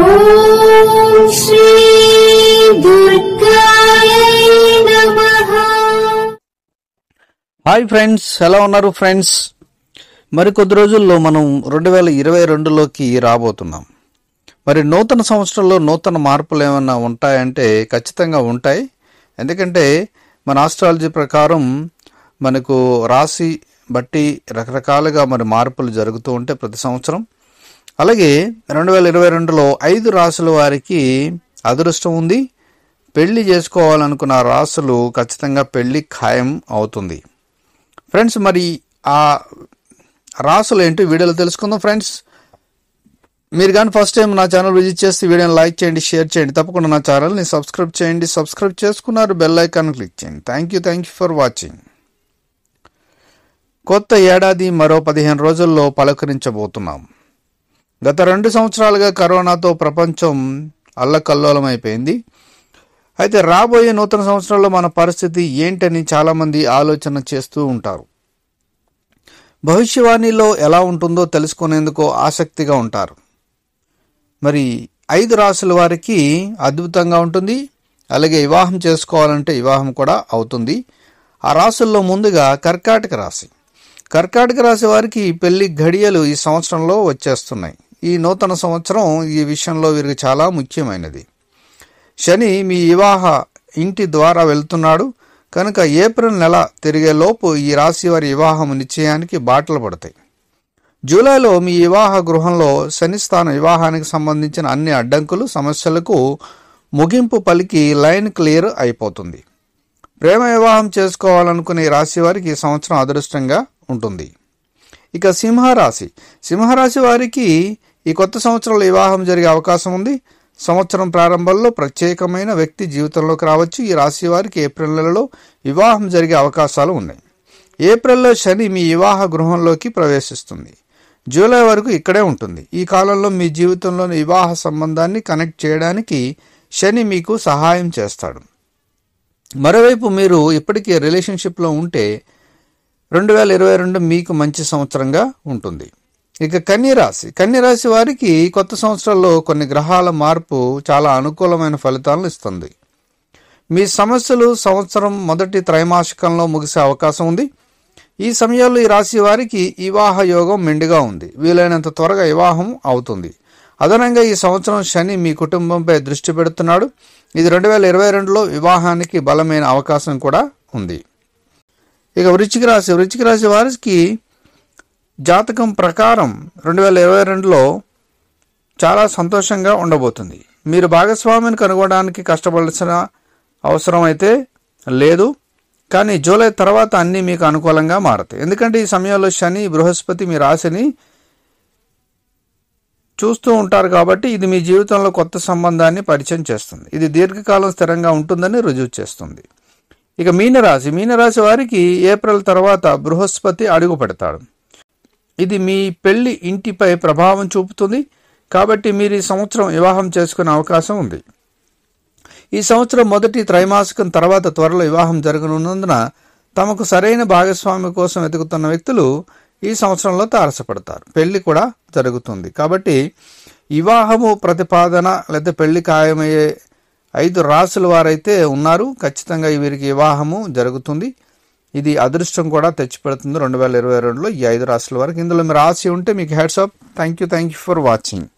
ఓం శ్రీ దుర్గాయ నమః. Hi friends, ఎలా ఉన్నారు ఫ్రెండ్స్? మరి కొద్ది రోజుల్లో మనం 2022లోకి రాబోతున్నాం. మరి నూతన సంవత్సరంలో నూతన మార్పులు ఏమైనా ఉంటాయంటే ఖచ్చితంగా ఉంటాయి. ఎందుకంటే మన ఆస్ట్రాలజీ ప్రకారం మనకు రాశి బట్టి రకరకాలుగా మరి మార్పులు జరుగుతూ ఉంటాయి ప్రతి సంవత్సరం. అలాగే 2022లో 5 రాశుల వారికి అదృష్టం ఉంది. పెళ్లి చేసుకోవాలనుకున్న రాశులు ఖచ్చితంగా పెళ్లి ఖాయం అవుతుంది. ఫ్రెండ్స్, మరి ఆ రాశులు ఏంటి వీడియోలో తెలుసుకుందాం. ఫ్రెండ్స్, మీరు కానీ ఫస్ట్ టైం నా ఛానల్ విజిట్ చేస్తే వీడియోని లైక్ చేయండి, షేర్ చేయండి. తప్పకుండా నా ఛానల్ని సబ్స్క్రైబ్ చేయండి. సబ్స్క్రైబ్ చేసుకున్నారు, బెల్ ఐకాన్ క్లిక్ చేయండి. Thank you for watching. కొత్త ఏడాది మరో 15 రోజుల్లో పలకరించబోతున్నాం. గత 2 సంవత్సరాలుగా కరోనాతో ప్రపంచం అల్లకల్లోలమైపోయింది. అయితే రాబోయే నూతన సంవత్సరంలో మన పరిస్థితి ఏంటని చాలామంది ఆలోచన చేస్తూ ఉంటారు. భవిష్యవాణిలో ఎలా ఉంటుందో తెలుసుకునేందుకు ఆసక్తిగా ఉంటారు. మరి 5 రాశుల వారికి అద్భుతంగా ఉంటుంది. అలాగే వివాహం చేసుకోవాలంటే వివాహం కూడా అవుతుంది. ఆ రాశుల్లో ముందుగా కర్కాటక రాశి. కర్కాటక రాశి వారికి పెళ్లి ఘడియలు ఈ సంవత్సరంలో వచ్చేస్తున్నాయి. ఈ నూతన సంవత్సరం ఈ విషయంలో వీరికి చాలా ముఖ్యమైనది. శని మీ వివాహ ఇంటి ద్వారా వెళ్తున్నాడు కనుక ఏప్రిల్ నెల తిరిగేలోపు ఈ రాశి వారి వివాహం నిశ్చయానికి బాటలు పడతాయి. జూలైలో మీ వివాహ గృహంలో శని స్థానం వివాహానికి సంబంధించిన అన్ని అడ్డంకులు సమస్యలకు ముగింపు పలికి లైన్ క్లియర్ అయిపోతుంది. ప్రేమ వివాహం చేసుకోవాలనుకునే ఈ రాశి వారికి ఈ సంవత్సరం అదృష్టంగా ఉంటుంది. ఇక సింహరాశి. సింహరాశి వారికి ఈ కొత్త సంవత్సరంలో వివాహం జరిగే అవకాశం ఉంది. సంవత్సరం ప్రారంభంలో ప్రత్యేకమైన వ్యక్తి జీవితంలోకి రావచ్చు. ఈ రాశి వారికి ఏప్రిల్ నెలలో వివాహం జరిగే అవకాశాలు ఉన్నాయి. ఏప్రిల్లో శని మీ వివాహ గృహంలోకి ప్రవేశిస్తుంది. జూలై వరకు ఇక్కడే ఉంటుంది. ఈ కాలంలో మీ జీవితంలోని వివాహ సంబంధాన్ని కనెక్ట్ చేయడానికి శని మీకు సహాయం చేస్తాడు. మరోవైపు మీరు ఇప్పటికీ రిలేషన్షిప్లో ఉంటే 2022 మీకు మంచి సంవత్సరంగా ఉంటుంది. ఇక కన్యరాశి. కన్యరాశి వారికి కొత్త సంవత్సరంలో కొన్ని గ్రహాల మార్పు చాలా అనుకూలమైన ఫలితాలను ఇస్తుంది. మీ సమస్యలు సంవత్సరం మొదటి త్రైమాసికంలో ముగిసే అవకాశం ఉంది. ఈ సమయంలో ఈ రాశి వారికి వివాహ యోగం మెండుగా ఉంది. వీలైనంత త్వరగా వివాహం అవుతుంది. అదనంగా ఈ సంవత్సరం శని మీ కుటుంబంపై దృష్టి పెడుతున్నాడు. ఇది 2022లో వివాహానికి బలమైన అవకాశం కూడా ఉంది. ఇక వృశ్చిక రాశి. వృశ్చిక రాశి వారికి జాతకం ప్రకారం 2022లో చాలా సంతోషంగా ఉండబోతుంది. మీరు భాగస్వామిని కనుగొనడానికి కష్టపడాల్సిన అవసరం అయితే లేదు. కానీ జూలై తర్వాత అన్నీ మీకు అనుకూలంగా మారతాయి. ఎందుకంటే ఈ సమయంలో శని బృహస్పతి మీ రాశిని చూస్తూ ఉంటారు కాబట్టి ఇది మీ జీవితంలో కొత్త సంబంధాన్ని పరిచయం చేస్తుంది. ఇది దీర్ఘకాలం స్థిరంగా ఉంటుందని రుజువు చేస్తుంది. ఇక మీనరాశి. మీనరాశి వారికి ఏప్రిల్ తర్వాత బృహస్పతి అడుగు పెడతాడు. ఇది మీ పెళ్లి ఇంటిపై ప్రభావం చూపుతుంది కాబట్టి మీరు ఈ సంవత్సరం వివాహం చేసుకునే అవకాశం ఉంది. ఈ సంవత్సరం మొదటి త్రైమాసికం తర్వాత త్వరలో వివాహం జరగనున్నందున తమకు సరైన భాగస్వామి కోసం వెతుకుతున్న వ్యక్తులు ఈ సంవత్సరంలో తారసపడతారు. పెళ్లి కూడా జరుగుతుంది. కాబట్టి వివాహము ప్రతిపాదన లేదా పెళ్లి ఖాయమయ్యే 5 రాశుల వారైతే ఉన్నారు. ఖచ్చితంగా వీరికి వివాహము జరుగుతుంది. ఇది అదృష్టం కూడా తెచ్చిపెడుతుంది 2022లో ఈ 5 రాశుల వారికి. ఇందులో మీ రాశి ఉంటే మీకు hats off. Thank you for watching.